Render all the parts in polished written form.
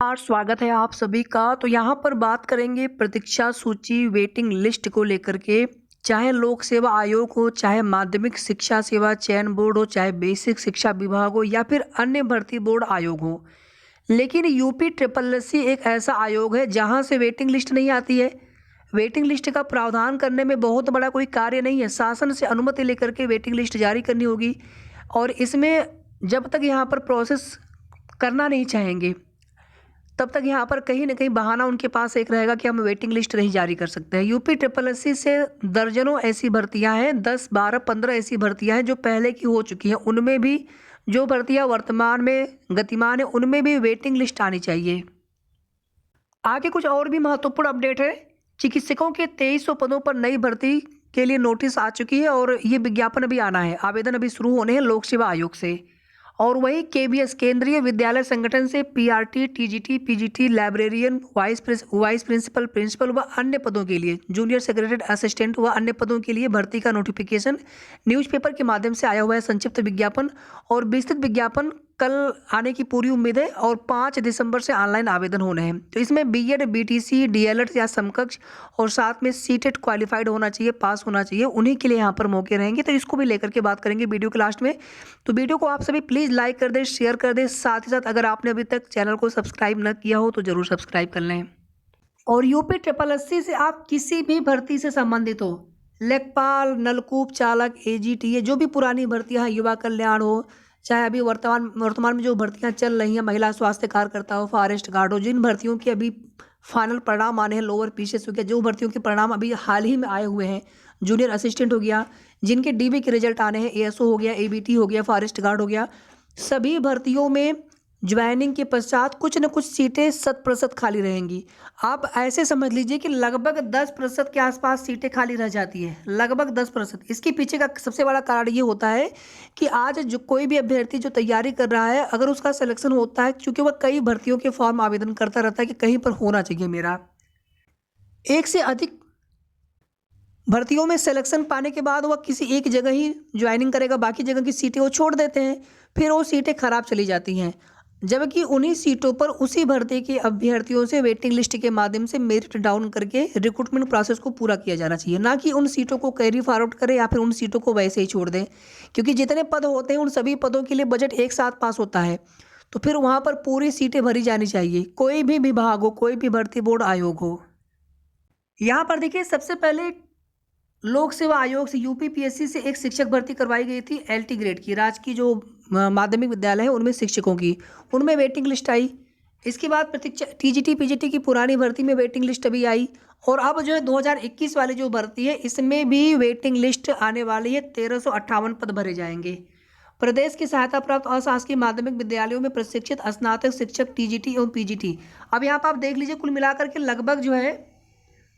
स्वागत है आप सभी का। तो यहाँ पर बात करेंगे प्रतीक्षा सूची वेटिंग लिस्ट को लेकर के। चाहे लोक सेवा आयोग हो, चाहे माध्यमिक शिक्षा सेवा चयन बोर्ड हो, चाहे बेसिक शिक्षा विभाग हो या फिर अन्य भर्ती बोर्ड आयोग हो, लेकिन यूपी ट्रिपल एस सी एक ऐसा आयोग है जहाँ से वेटिंग लिस्ट नहीं आती है। वेटिंग लिस्ट का प्रावधान करने में बहुत बड़ा कोई कार्य नहीं है। शासन से अनुमति लेकर के वेटिंग लिस्ट जारी करनी होगी और इसमें जब तक यहाँ पर प्रोसेस करना नहीं चाहेंगे तब तक यहाँ पर कहीं ना कहीं बहाना उनके पास एक रहेगा कि हम वेटिंग लिस्ट नहीं जारी कर सकते हैं। यूपी ट्रिपल एस सी से दर्जनों ऐसी भर्तियां हैं, 10, 12, 15 ऐसी भर्तियां हैं जो पहले की हो चुकी हैं। उनमें भी जो भर्तियां वर्तमान में गतिमान है उनमें भी वेटिंग लिस्ट आनी चाहिए। आगे कुछ और भी महत्वपूर्ण अपडेट है। चिकित्सकों के 2300 पदों पर नई भर्ती के लिए नोटिस आ चुकी है और ये विज्ञापन अभी आना है। आवेदन अभी शुरू होने हैं लोक सेवा आयोग से। और वही केबीएस केंद्रीय विद्यालय संगठन से PRT, TGT, PGT, librarian, vice principal, principal व अन्य पदों के लिए, जूनियर सेक्रेटरी असिस्टेंट व अन्य पदों के लिए भर्ती का नोटिफिकेशन न्यूज़पेपर के माध्यम से आया हुआ है। संक्षिप्त विज्ञापन और विस्तृत विज्ञापन कल आने की पूरी उम्मीद है और 5 दिसंबर से ऑनलाइन आवेदन होने हैं। तो इसमें बीएड, बीटीसी, डीएलएड या समकक्ष और साथ में सीटेट क्वालिफाइड होना चाहिए, पास होना चाहिए। उन्हीं के लिए यहाँ पर मौके रहेंगे। तो इसको भी लेकर के बात करेंगे वीडियो के लास्ट में। तो वीडियो को आप सभी प्लीज़ लाइक कर दें, शेयर कर दें। साथ ही साथ अगर आपने अभी तक चैनल को सब्सक्राइब न किया हो तो ज़रूर सब्सक्राइब कर लें। और यूपी ट्रिपल एस सी से आप किसी भी भर्ती से संबंधित हो, लेखपाल, नलकूप चालक, एजीटीए, जो भी पुरानी भर्तियाँ हैं, युवा कल्याण हो, चाहे अभी वर्तमान में जो भर्तियां चल रही हैं, महिला स्वास्थ्य कार्यकर्ता हो, फॉरेस्ट गार्ड हो, जिन भर्तियों के अभी फाइनल परिणाम आने हैं, लोअर पीसीएस हो गया, जो भर्तियों के परिणाम अभी हाल ही में आए हुए हैं, जूनियर असिस्टेंट हो गया, जिनके डीबी के रिजल्ट आने हैं, एएसओ हो गया, एबीटी हो गया, फॉरेस्ट गार्ड हो गया, सभी भर्तियों में ज्वाइनिंग के पश्चात कुछ न कुछ सीटें 100% खाली रहेंगी। आप ऐसे समझ लीजिए कि लगभग 10% के आसपास सीटें खाली रह जाती हैं, लगभग 10%। इसके पीछे का सबसे बड़ा कारण ये होता है कि आज जो कोई भी अभ्यर्थी जो तैयारी कर रहा है, अगर उसका सिलेक्शन होता है, क्योंकि वह कई भर्तियों के फॉर्म आवेदन करता रहता है कि कहीं पर होना चाहिए मेरा, एक से अधिक भर्तियों में सिलेक्शन पाने के बाद वह किसी एक जगह ही ज्वाइनिंग करेगा, बाकी जगह की सीटें वो छोड़ देते हैं, फिर वो सीटें खराब चली जाती हैं। जबकि उन्हीं सीटों पर उसी भर्ती के अभ्यर्थियों से वेटिंग लिस्ट के माध्यम से मेरिट डाउन करके रिक्रूटमेंट प्रोसेस को पूरा किया जाना चाहिए, ना कि उन सीटों को कैरी फॉरवर्ड करें या फिर उन सीटों को वैसे ही छोड़ दें। क्योंकि जितने पद होते हैं उन सभी पदों के लिए बजट एक साथ पास होता है, तो फिर वहाँ पर पूरी सीटें भरी जानी चाहिए, कोई भी विभाग हो, कोई भी भर्ती बोर्ड आयोग हो। यहाँ पर देखिए, सबसे पहले लोक सेवा आयोग से यूपीपीएससी से एक शिक्षक भर्ती करवाई गई थी एलटी ग्रेड की, राजकीय जो माध्यमिक विद्यालय है उनमें शिक्षकों की, उनमें वेटिंग लिस्ट आई। इसके बाद प्रतीक्षा टीजीटी, पीजीटी की पुरानी भर्ती में वेटिंग लिस्ट अभी आई। और अब जो है 2021 वाली जो भर्ती है इसमें भी वेटिंग लिस्ट आने वाली है। 1358 पद भरे जाएंगे। प्रदेश की सहायता प्राप्त अशासकीय माध्यमिक विद्यालयों में प्रशिक्षित स्नातक शिक्षक टीजीटी एवं पीजीटी, अब यहाँ पर आप देख लीजिए कुल मिलाकर के लगभग जो है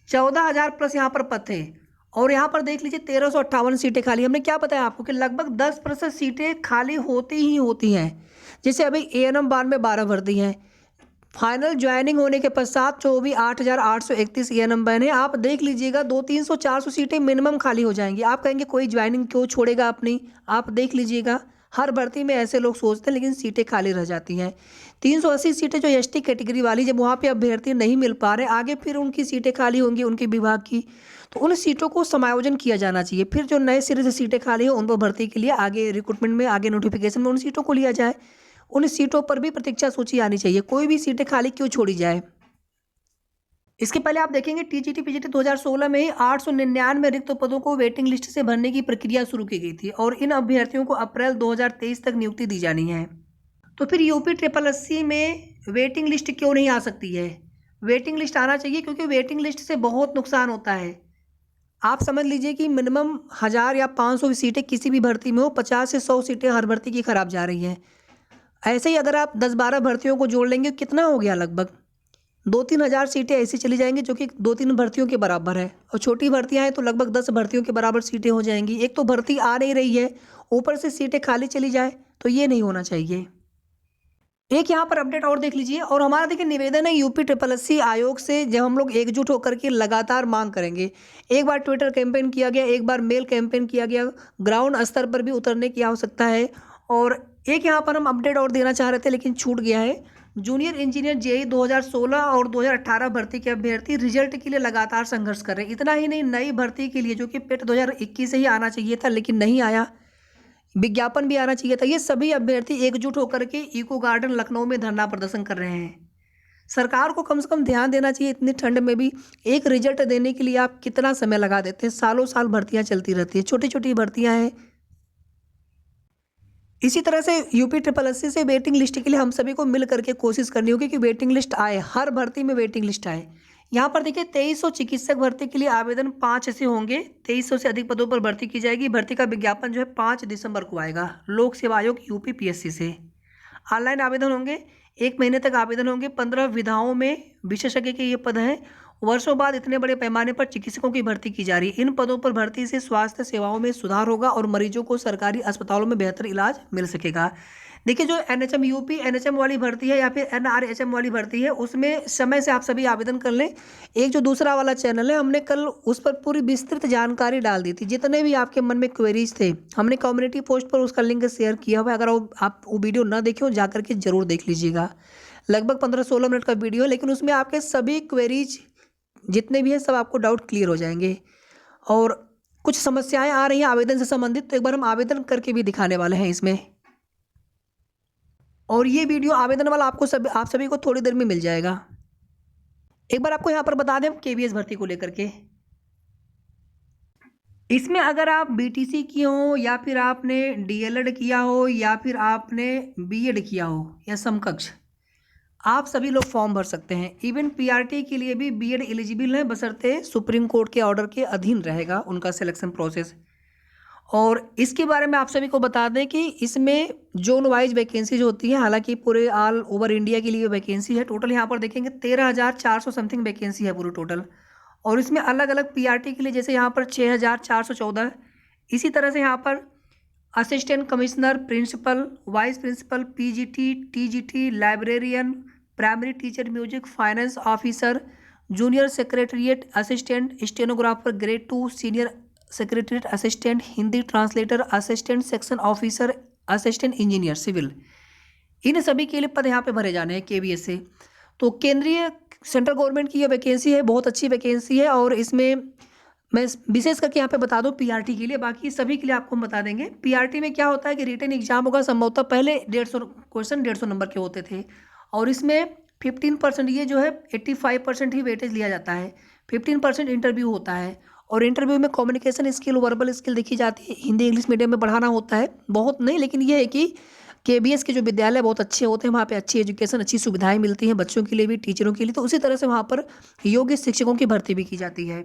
14,000 प्लस यहाँ पर पद थे। और यहाँ पर देख लीजिए 1358 सीटें खाली। हमने क्या बताया आपको कि लगभग 10% सीटें खाली होती ही होती हैं। जैसे अभी एएनएम 12 में 12 भर्ती हैं, फाइनल ज्वाइनिंग होने के पश्चात जो भी 8,831 एएनएम बैन है, आप देख लीजिएगा 200-300-400 सीटें मिनिमम खाली हो जाएंगी। आप कहेंगे कोई ज्वाइनिंग क्यों छोड़ेगा अपनी, आप देख लीजिएगा हर भर्ती में ऐसे लोग सोचते हैं, लेकिन सीटें खाली रह जाती हैं। 380 सीटें जो एसटी कैटेगरी वाली, जब वहाँ पे अभ्यर्थी नहीं मिल पा रहे, आगे फिर उनकी सीटें खाली होंगी उनके विभाग की, तो उन सीटों को समायोजन किया जाना चाहिए। फिर जो नए सिरे से सीटें खाली हो उन पर भर्ती के लिए आगे रिक्रूटमेंट में, आगे नोटिफिकेशन में उन सीटों को लिया जाए। उन सीटों पर भी प्रतीक्षा सूची आनी चाहिए, कोई भी सीटें खाली क्यों छोड़ी जाए। इसके पहले आप देखेंगे टीजीटी पीजीटी 2016 में ही 899 रिक्त पदों को वेटिंग लिस्ट से भरने की प्रक्रिया शुरू की गई थी और इन अभ्यर्थियों को अप्रैल 2023 तक नियुक्ति दी जानी है। तो फिर यूपी ट्रिपल एस सी में वेटिंग लिस्ट क्यों नहीं आ सकती है? वेटिंग लिस्ट आना चाहिए, क्योंकि वेटिंग लिस्ट से बहुत नुकसान होता है। आप समझ लीजिए कि मिनिमम 1000 या 500 सीटें किसी भी भर्ती में हो, 50 से 100 सीटें हर भर्ती की खराब जा रही हैं। ऐसे ही अगर आप 10-12 भर्तियों को जोड़ लेंगे कितना हो गया, लगभग 2-3 हज़ार सीटें ऐसी चली जाएंगी जो कि 2-3 भर्तियों के बराबर है। और छोटी भर्तियां हैं तो लगभग 10 भर्तियों के बराबर सीटें हो जाएंगी। एक तो भर्ती आ नहीं रही है, ऊपर से सीटें खाली चली जाए, तो ये नहीं होना चाहिए। एक यहाँ पर अपडेट और देख लीजिए। और हमारा देखिए निवेदन है यूपी ट्रिपल एस सी आयोग से, जब हम लोग एकजुट होकर के लगातार मांग करेंगे। एक बार ट्विटर कैंपेन किया गया, एक बार मेल कैंपेन किया गया, ग्राउंड स्तर पर भी उतरने की आवश्यकता है। और एक यहाँ पर हम अपडेट और देना चाह रहे थे लेकिन छूट गया है। जूनियर इंजीनियर जेई 2016 और 2018 भर्ती के अभ्यर्थी रिजल्ट के लिए लगातार संघर्ष कर रहे हैं। इतना ही नहीं, नई भर्ती के लिए जो कि पेट 2021 से ही आना चाहिए था लेकिन नहीं आया, विज्ञापन भी आना चाहिए था, ये सभी अभ्यर्थी एकजुट होकर के इको गार्डन लखनऊ में धरना प्रदर्शन कर रहे हैं। सरकार को कम से कम ध्यान देना चाहिए, इतनी ठंड में भी एक रिजल्ट देने के लिए आप कितना समय लगा देते हैं। सालों साल भर्तियां चलती रहती है, छोटी छोटी भर्तियां हैं। इसी तरह से यूपी ट्रिपल एससी से वेटिंग लिस्ट के लिए हम सभी को मिल करके कोशिश करनी होगी कि वेटिंग लिस्ट आए, हर भर्ती में वेटिंग लिस्ट आए। यहाँ पर देखिए 2300 चिकित्सक भर्ती के लिए आवेदन 5 ऐसे होंगे, 2300 से अधिक पदों पर भर्ती की जाएगी। भर्ती का विज्ञापन जो है 5 दिसंबर को आएगा लोक सेवा आयोग यूपी पीएससी से। ऑनलाइन आवेदन होंगे, 1 महीने तक आवेदन होंगे। 15 विधाओं में विशेषज्ञ के ये पद हैं। वर्षों बाद इतने बड़े पैमाने पर चिकित्सकों की भर्ती की जा रही है। इन पदों पर भर्ती से स्वास्थ्य सेवाओं में सुधार होगा और मरीजों को सरकारी अस्पतालों में बेहतर इलाज मिल सकेगा। देखिए जो एनएचएम यूपी एनएचएम वाली भर्ती है या फिर एनआरएचएम वाली भर्ती है, उसमें समय से आप सभी आवेदन कर लें। एक जो दूसरा वाला चैनल है, हमने कल उस पर पूरी विस्तृत जानकारी डाल दी थी। जितने भी आपके मन में क्वेरीज थे, हमने कम्युनिटी पोस्ट पर उसका लिंक शेयर किया हुआ है। अगर आप वो वीडियो ना देखे हो, जाकर के जरूर देख लीजिएगा। लगभग 15-16 मिनट का वीडियो है, लेकिन उसमें आपके सभी क्वेरीज जितने भी हैं सब आपको डाउट क्लियर हो जाएंगे। और कुछ समस्याएं आ रही हैं आवेदन से संबंधित, तो एक बार हम आवेदन करके भी दिखाने वाले हैं इसमें। और ये वीडियो आवेदन वाला आप सभी को थोड़ी देर में मिल जाएगा। एक बार आपको यहाँ पर बता दें केवीएस भर्ती को लेकर के, इसमें अगर आप बीटीसी किए हो या फिर आपने डीएलएड किया हो या फिर आपने बीएड किया हो या समकक्ष, आप सभी लोग फॉर्म भर सकते हैं। इवन पीआरटी के लिए भी बीएड एलिजिबल है, बशर्ते सुप्रीम कोर्ट के ऑर्डर के अधीन रहेगा उनका सिलेक्शन प्रोसेस। और इसके बारे में आप सभी को बता दें कि इसमें जोन वाइज वैकेंसीज होती है, हालांकि पूरे ऑल ओवर इंडिया के लिए वैकेंसी है। टोटल यहाँ पर देखेंगे 13,400 समथिंग वैकेंसी है पूरी टोटल। और इसमें अलग अलग पीआरटी के लिए जैसे यहाँ पर 6,414, इसी तरह से यहाँ पर assistant commissioner, principal, vice principal, PGT, TGT, librarian, primary teacher music, finance officer, junior secretariat assistant, stenographer grade 2, senior secretariat assistant, Hindi translator, assistant section officer, assistant engineer civil, इन सभी के लिए पद यहाँ पे भरे जाने हैं केवीएस से। तो केंद्रीय सेंट्रल गवर्नमेंट की ये वैकेंसी है, बहुत अच्छी वैकेंसी है। और इसमें मैं विशेष करके यहाँ पे बता दूँ पीआरटी के लिए, बाकी सभी के लिए आपको हम बता देंगे। पीआरटी में क्या होता है कि रिटन एग्जाम होगा, संभवतः पहले 150 क्वेश्चन 150 नंबर के होते थे, और इसमें 15% ये जो है 85% ही वेटेज लिया जाता है। 15% इंटरव्यू होता है, और इंटरव्यू में कम्युनिकेशन स्किल, वर्बल स्किल देखी जाती है। हिंदी इंग्लिश मीडियम में पढ़ाना होता है, बहुत नहीं, लेकिन ये है कि केबीएस के जो विद्यालय बहुत अच्छे होते हैं, वहाँ पे अच्छी एजुकेशन, अच्छी सुविधाएं मिलती हैं बच्चों के लिए भी, टीचरों के लिए। तो उसी तरह से वहाँ पर योग्य शिक्षकों की भर्ती भी की जाती है।